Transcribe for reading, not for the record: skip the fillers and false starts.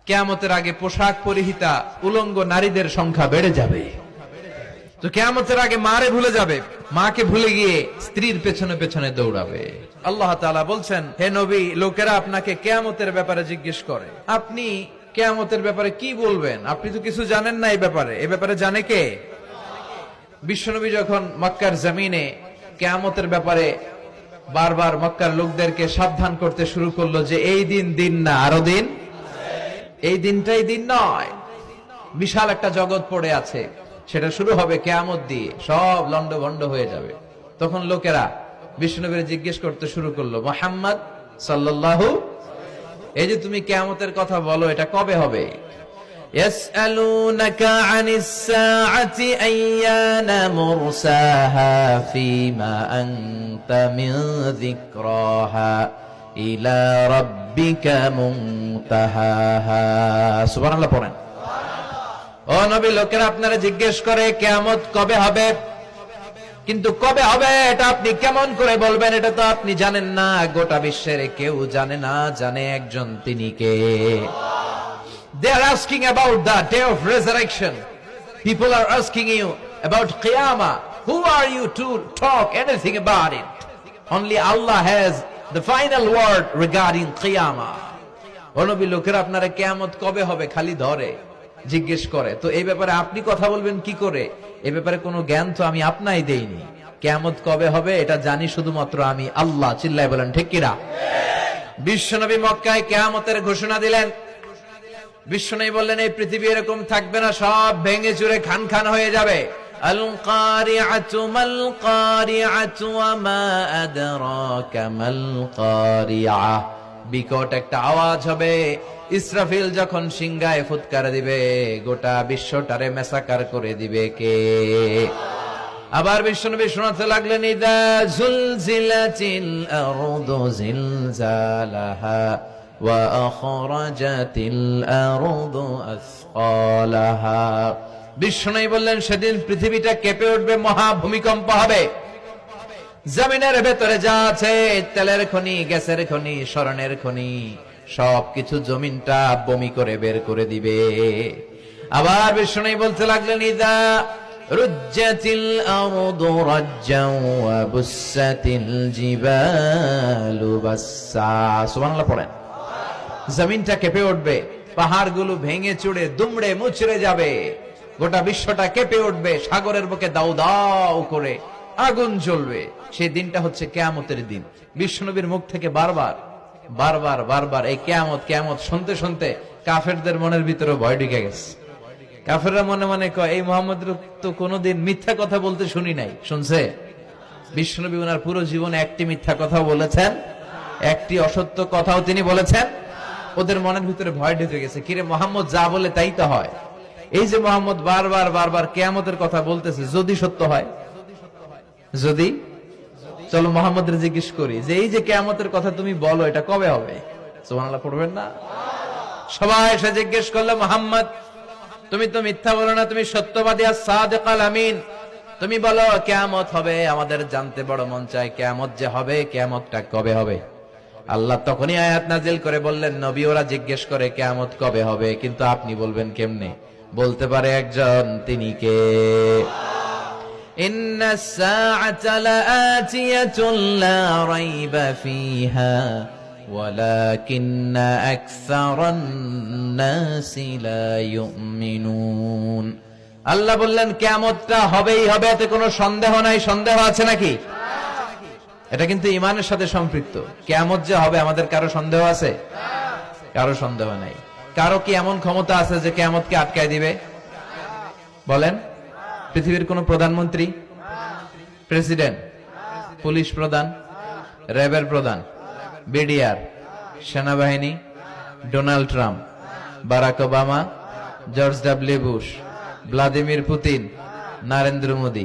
কিয়ামতের আগে পোশাক পরিহিতা উলঙ্গ নারীদের সংখ্যা বেড়ে যাবে। তো কিয়ামতের আগে মারে ভুলে যাবে, মাকে ভুলে গিয়ে স্ত্রীর পেছনে পেছনে দৌড়াবে। আল্লাহ তাআলা বলছেন, হে নবী, লোকেরা আপনাকে কিয়ামতের ব্যাপারে জিজ্ঞেস করে, আপনি কিয়ামতের ব্যাপারে কি বলবেন? আপনি তো কিছু জানেন না এই ব্যাপারে। এই ব্যাপারে জানে কে? বিশ্বনবী যখন মক্কার জমিনে কিয়ামতের ব্যাপারে বারবার মক্কার লোকদেরকে সাবধান করতে শুরু করলো যে এই দিন দিন না, আরো দিন, এই দিনটাই দিন নয়, বিশাল একটা জগৎ পড়ে আছে, সেটা শুরু হবে কিয়ামত দিয়ে, সব লন্ডভন্ড হয়ে যাবে। তখন লোকেরা বিশ্বনবীকে জিজ্ঞেস করতে শুরু করলো, মুহাম্মদ সাল্লাল্লাহু, এই যে তুমি কিয়ামতের কথা বলো, এটা কবে হবে? ইয়াসআলুনাকা আনিস সাআতি আইয়ানা মুরসাহা ফীমা আনতা মিন যিকরাহা ইলা রাব্বিকা মুনতাহাহা। সুবহানাল্লাহ পড়েন। ও নবী, লোকেরা আপনারা জিজ্ঞেস করে কিয়ামত কবে হবে, কিন্তু কবে হবে এটা আপনি কেমন করে বলবেন? এটা তো আপনি জানেন না, গোটা বিশ্বের কেউ জানে না, জানে একজন, তিনি কে? They are asking about the day of resurrection. People are asking you about Qiyamah. Who are you to talk anything about it? Only Allah has the final word regarding Qiyamah. ও নবী, লোকেরা আপনারা কিয়ামত কবে হবে খালি ধরে জিজ্ঞেস করে, তো এই ব্যাপারে আপনি কথা বলবেন কি করে? এই ব্যাপারে কোনো জ্ঞান তো আমি আপনাই দেইনি। কিয়ামত কবে হবে এটা জানি শুধুমাত্র আমি আল্লাহ। চিল্লায় বলেন ঠিক কিনা? বিশ্বনবী মক্কায় কিয়ামতের ঘোষণা দিলেন। বিশ্বনবী বললেন, এই পৃথিবী এরকম থাকবে না, সব ভেঙে চুরে খান খান হয়ে যাবে। আল কারিআতু মাল কারিআতু ওয়া মা আদরাকা মাল কারিআহ। বিকট একটা আওয়াজ হবে, ইসরাফিল যখন সিংহায় ফুৎকার দিবে, গোটা বিশ্বটারে মেসাকার করে দিবে কে? আবার বিশ্বনবী শোনাতে লাগলেন, ইদা জুলজিলাতিল আরদু জিলজালাহা ওয়া আখরাজাতিল আরদু আসকালাহা। বিশ্বনবী বললেন, সেদিন পৃথিবীটা কেঁপে উঠবে, মহা ভূমিকম্প হবে। জমিনের ভেতরে যা আছে, তেলের খনি, গ্যাসের খনি, স্বর্ণের খনি, সবকিছু জমিনটা বমি করে বের করে দিবে। আবার বিশ্বনবী বলতে লাগলেন, ইদা রুজ্জাতিল আরদু রাজ্জাও ওয়া বুসাতিল জিবালু বাসসা। সুবহানাল্লাহ পড়েন। জমিনটা কেঁপে উঠবে, পাহাড়গুলো ভেঙে চুরে দুমড়ে মুচড়ে যাবে, গোটা বিশ্বটা কেঁপে উঠবে, সাগরের বুকে দাউ দাউ করে আগুন জ্বলবে। সেই দিনটা হচ্ছে কিয়ামতের দিন। বিশ্বনবীর মুখ থেকে বারবার বারবার বারবার এই কিয়ামত কিয়ামত শুনতে শুনতে কাফেরদের মনের ভিতরে ভয় ঢুকে গেছে। কাফেররা মনে মনে কয়, এই মুহাম্মদের তো কোনোদিন মিথ্যা কথা বলতে শুনি নাই। শুনছে? বিশ্বনবী ওনার পুরো জীবনে একটি মিথ্যা কথা বলেছেন, একটি অসত্য কথাও তিনি বলেছেন। ওদের মনের ভিতরে ভয় ঢুকে গেছে, কিরে মুহাম্মদ যা বলে তাই তো হয়। এই যে মুহাম্মদ বারবার বারবার কিয়ামতের কথা বলতেছে, যদি সত্য হয়, যদি, চলো মুহাম্মদের জিজ্ঞেস করি যে এই যে কিয়ামতের কথা তুমি বলো, এটা কবে হবে? সুবহানাল্লাহ পড়বেন না? সবাই এসে জিজ্ঞেস করলো, মুহাম্মদ তুমি তো মিথ্যা বলো না, তুমি সত্যবাদী আর সাদিক আল আমিন, তুমি বলো কিয়ামত হবে, আমাদের জানতে বড় মন চায় কিয়ামত যে হবে, কিয়ামতটা কবে হবে? আল্লাহ তখনই আয়াত নাজিল করে বললেন, নবী ওরা জিজ্ঞেস করে কিয়ামত কবে হবে, কিন্তু আপনি বলবেন কেমনে? বলতে পারে একজন, তিনি কে? ইন্নাস সাআতা লাআতিয়াতুন লা রাইবা ফিহা ওয়ালাকিন্না আকসারান নাসি লা ইউমিনুন। আল্লাহ বললেন কিয়ামতটা হবেই হবে, এতে কোনো সন্দেহ নাই। সন্দেহ আছে নাকি? এটা কিন্তু ঈমানের সাথে সম্পৃক্ত। কিয়ামত যে হবে, আমাদের কারো সন্দেহ আছে? কারো সন্দেহ নাই। কারো কি এমন ক্ষমতা আছে যে কিয়ামতকে আটকায় দিবে? বলেন। পৃথিবীর কোন প্রধানমন্ত্রী, প্রেসিডেন্ট, পুলিশ প্রধান, র্যাবের প্রধান, বিডিআর, সেনাবাহিনী, Donald Trump, Barack Obama, George W Bush, Vladimir Putin, Narendra Modi,